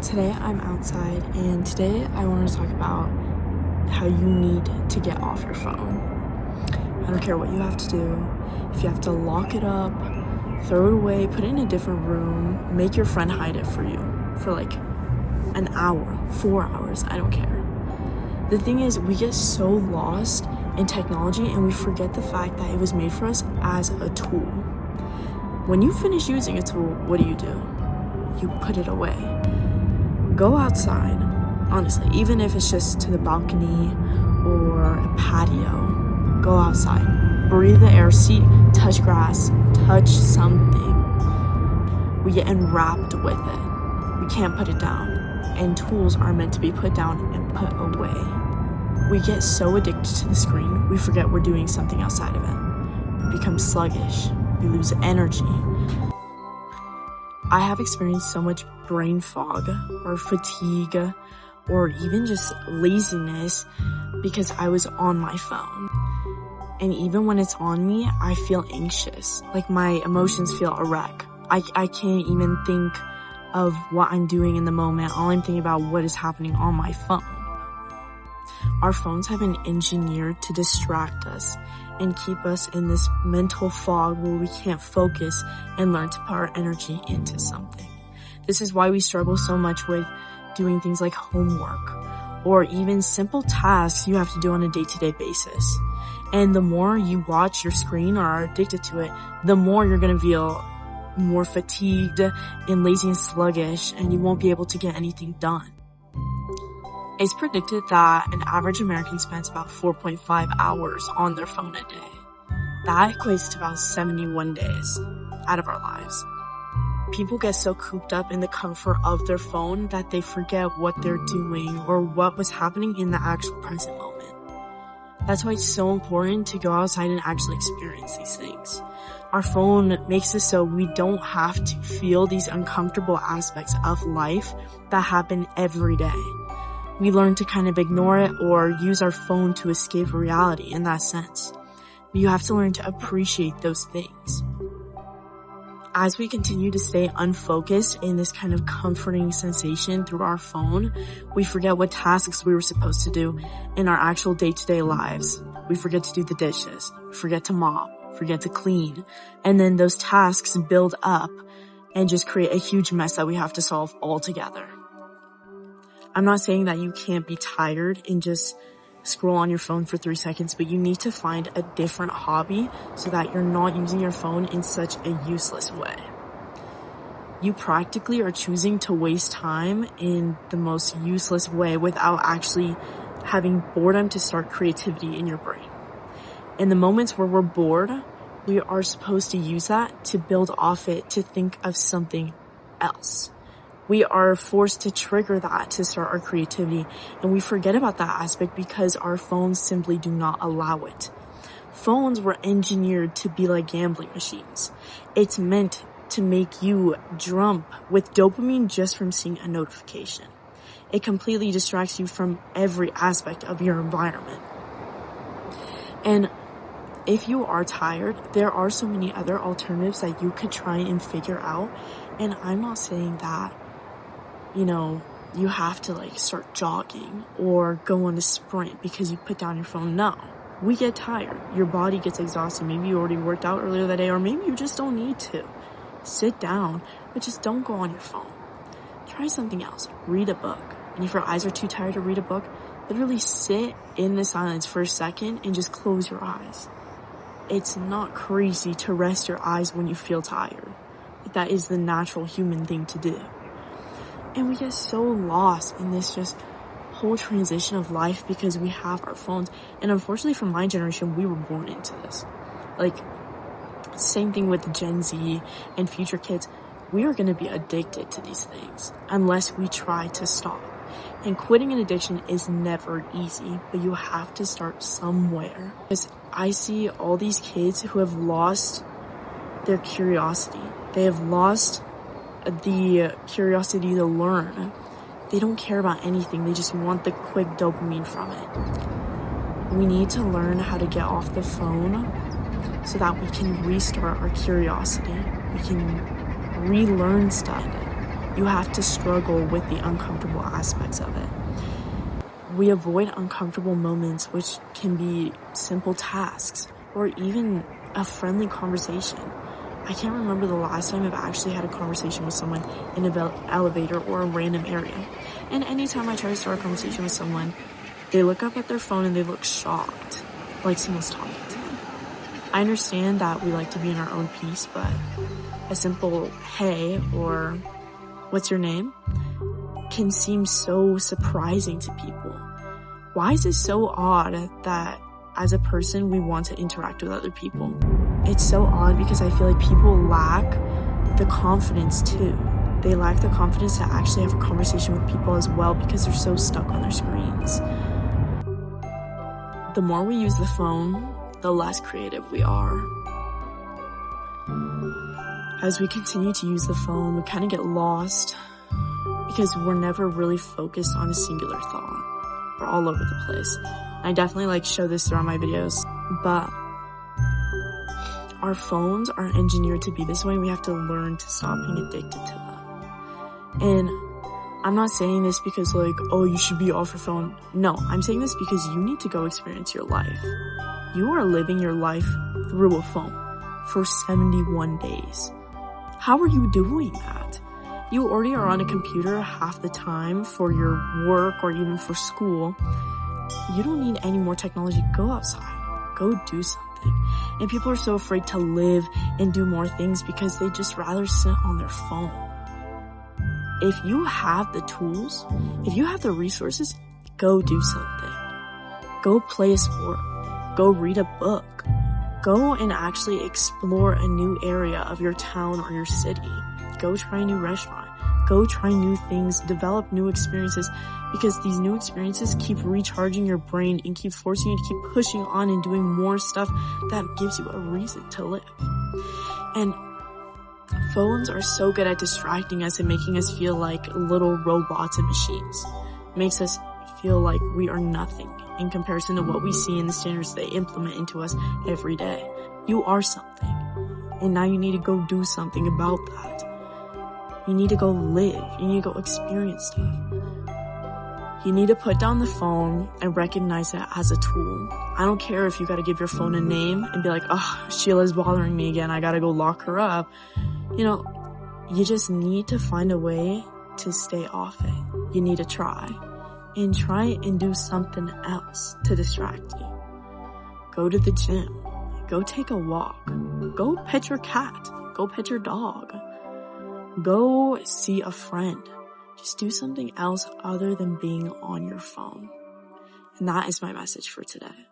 Today I'm outside, and today I want to talk about how you need to get off your phone. I don't care what you have to do. If you have to lock it up, throw it away, put it in a different room, make your friend hide it for you for like an hour, 4 hours, I don't care. The thing is, we get so lost in technology and we forget the fact that it was made for us as a tool. When you finish using a tool, what do? You put it away. Go outside, honestly, even if it's just to the balcony or a patio. Go outside, breathe the air, touch grass, touch something. We get enwrapped with it. We can't put it down. And tools are meant to be put down and put away. We get so addicted to the screen, we forget we're doing something outside of it. We become sluggish. We lose energy. I have experienced so much brain fog or fatigue or even just laziness because I was on my phone. And even when it's on me, I feel anxious. Like my emotions feel a wreck. I can't even think of what I'm doing in the moment. All I'm thinking about what is happening on my phone. Our phones have been engineered to distract us and keep us in this mental fog where we can't focus and learn to put our energy into something. This is why we struggle so much with doing things like homework or even simple tasks you have to do on a day-to-day basis. And the more you watch your screen or are addicted to it, the more you're going to feel more fatigued and lazy and sluggish, and you won't be able to get anything done. It's predicted that an average American spends about 4.5 hours on their phone a day. That equates to about 71 days out of our lives. People get so cooped up in the comfort of their phone that they forget what they're doing or what was happening in the actual present moment. That's why it's so important to go outside and actually experience these things. Our phone makes it so we don't have to feel these uncomfortable aspects of life that happen every day. We learn to kind of ignore it or use our phone to escape reality in that sense. But you have to learn to appreciate those things. As we continue to stay unfocused in this kind of comforting sensation through our phone, we forget what tasks we were supposed to do in our actual day-to-day lives. We forget to do the dishes, forget to mop, forget to clean, and then those tasks build up and just create a huge mess that we have to solve all together. I'm not saying that you can't be tired and just scroll on your phone for 3 seconds, but you need to find a different hobby so that you're not using your phone in such a useless way. You practically are choosing to waste time in the most useless way without actually having boredom to start creativity in your brain. In the moments where we're bored, we are supposed to use that to build off it to think of something else. We are forced to trigger that to start our creativity, and we forget about that aspect because our phones simply do not allow it. Phones were engineered to be like gambling machines. It's meant to make you jump with dopamine just from seeing a notification. It completely distracts you from every aspect of your environment. And if you are tired, there are so many other alternatives that you could try and figure out. And I'm not saying that you have to start jogging or go on a sprint because you put down your phone. No, we get tired. Your body gets exhausted. Maybe you already worked out earlier that day, or maybe you just don't need to. Sit down, but just don't go on your phone. Try something else. Read a book. And if your eyes are too tired to read a book, literally sit in the silence for a second and just close your eyes. It's not crazy to rest your eyes when you feel tired. But that is the natural human thing to do. And we get so lost in this just whole transition of life because we have our phones. And unfortunately for my generation, we were born into this. Same thing with Gen Z and future kids. We are going to be addicted to these things unless we try to stop. And quitting an addiction is never easy, but you have to start somewhere. Because I see all these kids who have lost their curiosity. They have lost the curiosity to learn. They don't care about anything. They just want the quick dopamine from it. We need to learn how to get off the phone so that we can restart our curiosity. We can relearn stuff. You have to struggle with the uncomfortable aspects of it. We avoid uncomfortable moments, which can be simple tasks or even a friendly conversation. I can't remember the last time I've actually had a conversation with someone in an elevator or a random area. And anytime I try to start a conversation with someone, they look up at their phone and they look shocked, like someone's talking to them. I understand that we like to be in our own peace, but a simple hey or what's your name can seem so surprising to people. Why is it so odd that as a person we want to interact with other people? It's so odd because I feel like people lack the confidence too. They lack the confidence to actually have a conversation with people as well because they're so stuck on their screens. The more we use the phone, the less creative we are. As we continue to use the phone, we kind of get lost because we're never really focused on a singular thought. We're all over the place. I definitely show this throughout my videos, but our phones are engineered to be this way. We have to learn to stop being addicted to them. And I'm not saying this because oh, you should be off your phone. No, I'm saying this because you need to go experience your life. You are living your life through a phone for 71 days. How are you doing that? You already are on a computer half the time for your work or even for school. You don't need any more technology. Go outside. Go do something. And people are so afraid to live and do more things because they just rather sit on their phone. If you have the tools, if you have the resources, go do something. Go play a sport. Go read a book. Go and actually explore a new area of your town or your city. Go try a new restaurant. Go try new things. Develop new experiences, because these new experiences keep recharging your brain and keep forcing you to keep pushing on and doing more stuff that gives you a reason to live. And phones are so good at distracting us and making us feel like little robots and machines. It makes us feel like we are nothing in comparison to what we see in the standards they implement into us every day. You are something. And now you need to go do something about that. You need to go live. You need to go experience stuff. You need to put down the phone and recognize it as a tool. I don't care if you gotta give your phone a name and be like, oh, Sheila's bothering me again. I gotta go lock her up. You just need to find a way to stay off it. You need to try and do something else to distract you. Go to the gym. Go take a walk. Go pet your cat. Go pet your dog. Go see a friend. Just do something else other than being on your phone. And that is my message for today.